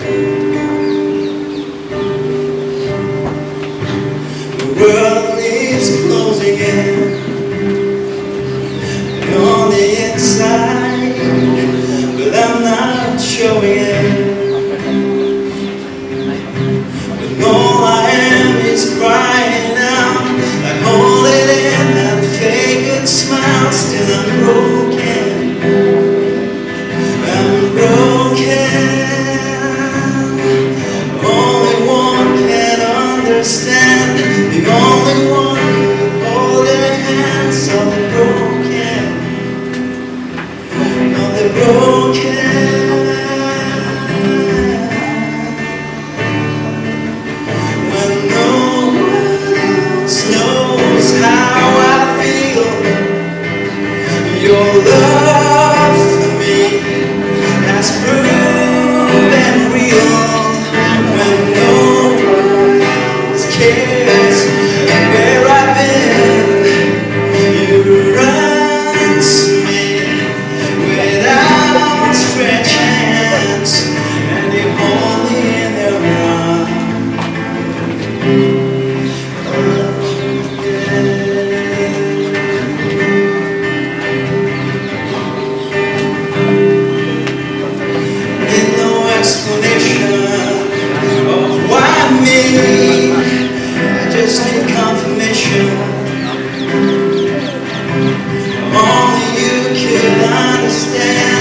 The world is closing in on the inside, but I'm not showing it. And all I am is crying out, I hold it in that fake smile. Still I'm broken, I'm broken. Only one can understand, the only one who can hold their hands. So they're broken, oh they're broken. When no one else knows how I feel, your love for me has proven real. When no one else cares where I've been, you run to me with outstretched hands, and you hold me in your arms. Explanation of why me, I just need confirmation. Only you could understand.